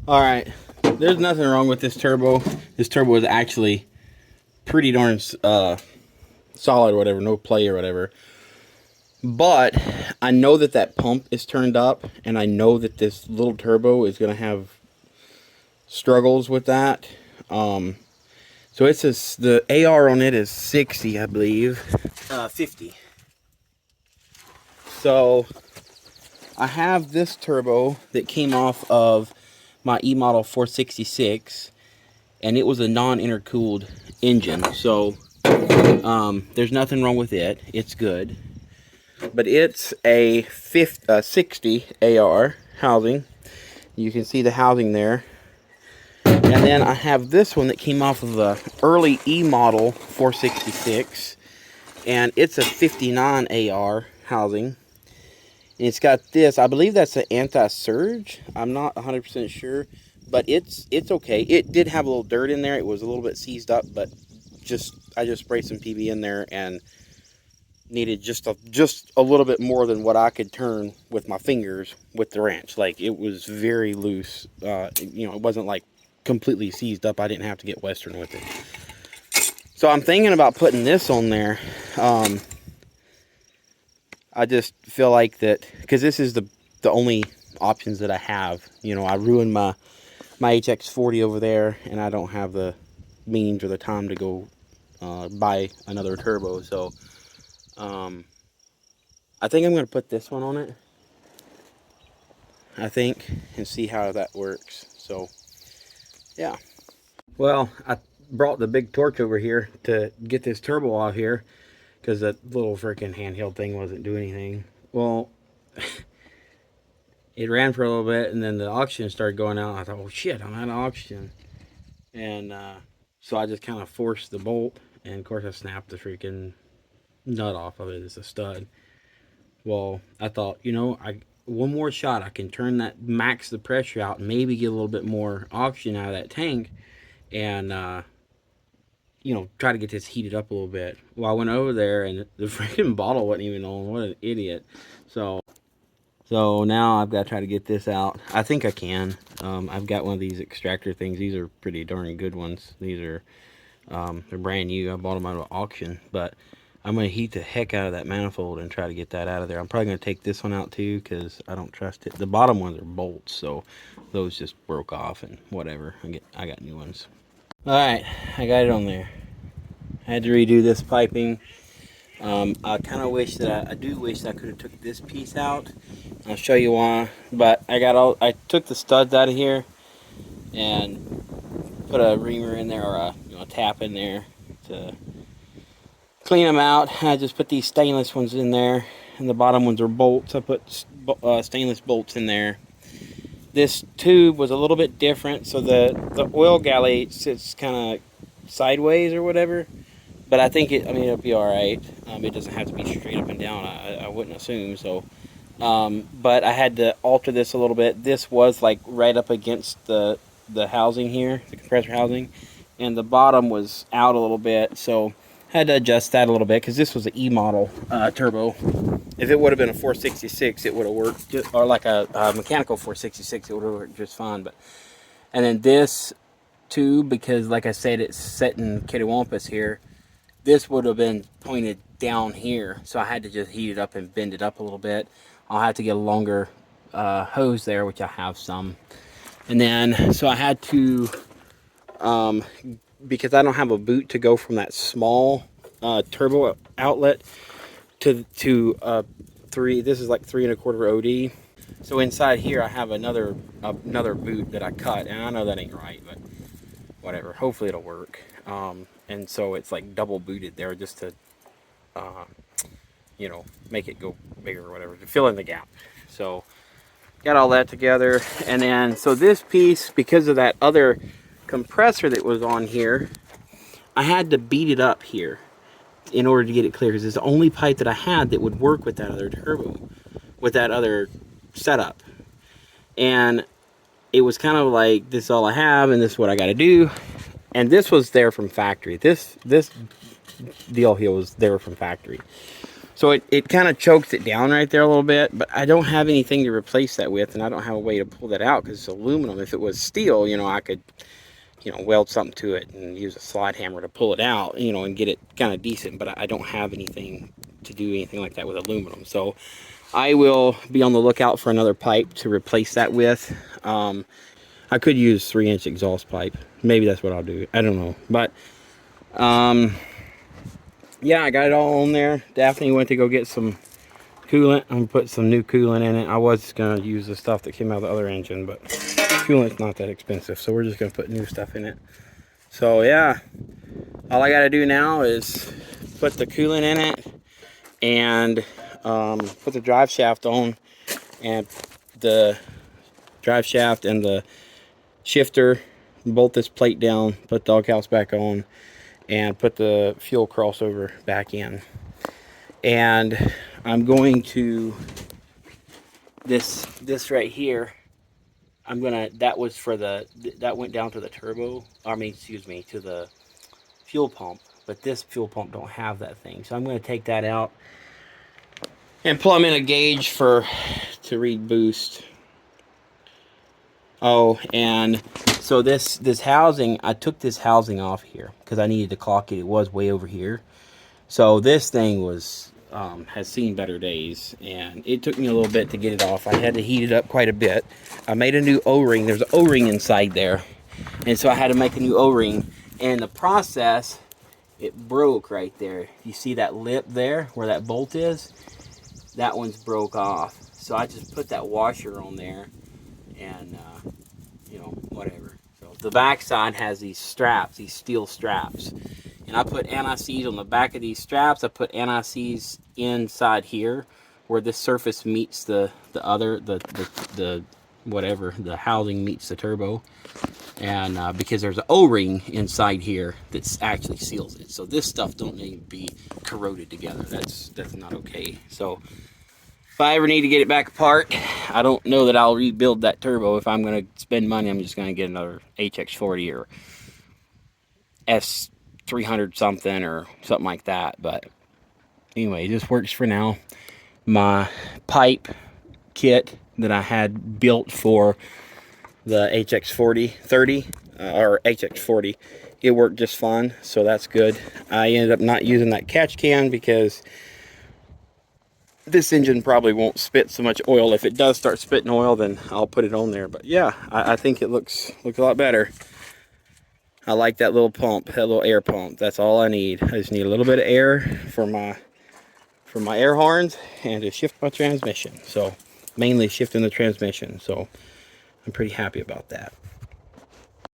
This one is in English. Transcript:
All right, there's nothing wrong with this turbo. This turbo is actually pretty darn solid or whatever, no play or whatever. But I know that that pump is turned up, and I know that this little turbo is going to have struggles with that. So it's the AR on it is 60, I believe. 50. So I have this turbo that came off of my E-Model 466, and it was a non-intercooled engine. So there's nothing wrong with it. It's good. But it's a 60 AR housing. You can see the housing there. And then I have this one that came off of the early E-Model 466. And it's a 59 AR housing. And it's got this. I believe that's an anti-surge. I'm not 100% sure. But it's okay. It did have a little dirt in there. It was a little bit seized up. But I just sprayed some PB in there and needed just a little bit more than what I could turn with my fingers with the wrench. Like, it was very loose. It wasn't like completely seized up. I didn't have to get Western with it. So I'm thinking about putting this on there. I just feel like that because this is the only options that I have. I ruined my HX40 over there, and I don't have the means or the time to go buy another turbo. So I think I'm going to put this one on it, and see how that works. So, yeah. Well, I brought the big torch over here to get this turbo off here because that little freaking handheld thing wasn't doing anything. Well, it ran for a little bit, and then the oxygen started going out. I thought, oh shit, I'm out of oxygen. And so I just kind of forced the bolt, and of course I snapped the freaking nut off of it. It's a stud. Well, I thought, one more shot, I can turn that, max the pressure out, and maybe get a little bit more oxygen out of that tank, and try to get this heated up a little bit. Well, I went over there, and the freaking bottle wasn't even on. What an idiot. So now I've got to try to get this out. I think I can. I've got one of these extractor things. These are pretty darn good ones. These are they're brand new. I bought them out of auction, but I'm going to heat the heck out of that manifold and try to get that out of there. I'm probably going to take this one out too because I don't trust it. The bottom ones are bolts, so those just broke off and whatever. I got new ones. All right, I got it on there. I had to redo this piping. I kind of wish that I do wish that I could have took this piece out. I'll show you why. But I took the studs out of here and put a reamer in there, or a tap in there to clean them out. I just put these stainless ones in there, and the bottom ones are bolts. I put stainless bolts in there. This tube was a little bit different, so the oil galley sits kind of sideways or whatever. But I think it'll be all right. It doesn't have to be straight up and down. I wouldn't assume so. But I had to alter this a little bit. This was like right up against the housing here, the compressor housing, and the bottom was out a little bit, so I had to adjust that a little bit because this was an E-Model turbo. If it would have been a 466, it would have worked, or like a mechanical 466, it would have worked just fine. And then this tube, because like I said, it's set in Kittywampus here, this would have been pointed down here, so I had to just heat it up and bend it up a little bit. I'll have to get a longer hose there, which I have some. And then, so I had to, because I don't have a boot to go from that small turbo outlet to 3, this is like 3 1/4 OD. So inside here I have another boot that I cut, and I know that ain't right, but whatever, hopefully it'll work. And so it's like double booted there just to make it go bigger or whatever, to fill in the gap. So got all that together, and then so this piece, because of that other compressor that was on here, I had to beat it up here in order to get it clear, because it's the only pipe that I had that would work with that other turbo, with that other setup. And it was kind of like, this is all I have, and this is what I got to do. And this was there from factory. This deal here was there from factory. So it kind of chokes it down right there a little bit, but I don't have anything to replace that with, and I don't have a way to pull that out because it's aluminum. If it was steel, you know, I could, you know, weld something to it and use a slide hammer to pull it out, you know, and get it kind of decent, but I don't have anything to do anything like that with aluminum. So I will be on the lookout for another pipe to replace that with. I could use 3-inch exhaust pipe. Maybe that's what I'll do. I don't know. But, yeah, I got it all on there. Daphne went to go get some coolant. I'm going to put some new coolant in it. I was going to use the stuff that came out of the other engine, but coolant's not that expensive. So we're just going to put new stuff in it. So, yeah, all I got to do now is put the coolant in it and put the drive shaft on, and the drive shaft and the shifter, bolt this plate down, put the doghouse back on, and put the fuel crossover back in. And I'm going to this right here, I'm gonna, that was for the, that went down to the turbo, I mean, excuse me, to the fuel pump, but this fuel pump don't have that thing. So I'm going to take that out and plumb in a gauge to read boost. Oh, and so this housing, I took this housing off here because I needed to clock it. It was way over here. So this thing was has seen better days, and it took me a little bit to get it off. I had to heat it up quite a bit. I made a new O-ring. There's an O-ring inside there, and so I had to make a new O-ring. And the process, it broke right there. You see that lip there where that bolt is? That one's broke off. So I just put that washer on there, and you know, whatever. So the back side has these straps, these steel straps, and I put anti-seize on the back of these straps. I put anti-seize inside here where this surface meets the whatever, the housing meets the turbo, and because there's an O-ring inside here that actually seals it. So this stuff don't need to be corroded together. That's not okay. So if I ever need to get it back apart, I don't know that I'll rebuild that turbo. If I'm going to spend money, I'm just going to get another HX40 or S300 something or something like that. But anyway, this works for now. My pipe kit that I had built for the HX30 or HX40, it worked just fine, so that's good. I ended up not using that catch can because this engine probably won't spit so much oil. If it does start spitting oil, then I'll put it on there. But yeah, I think it looks a lot better. I like that little pump, that little air pump. That's all I need. I just need a little bit of air for my air horns and to shift my transmission. So mainly shifting the transmission. So I'm pretty happy about that.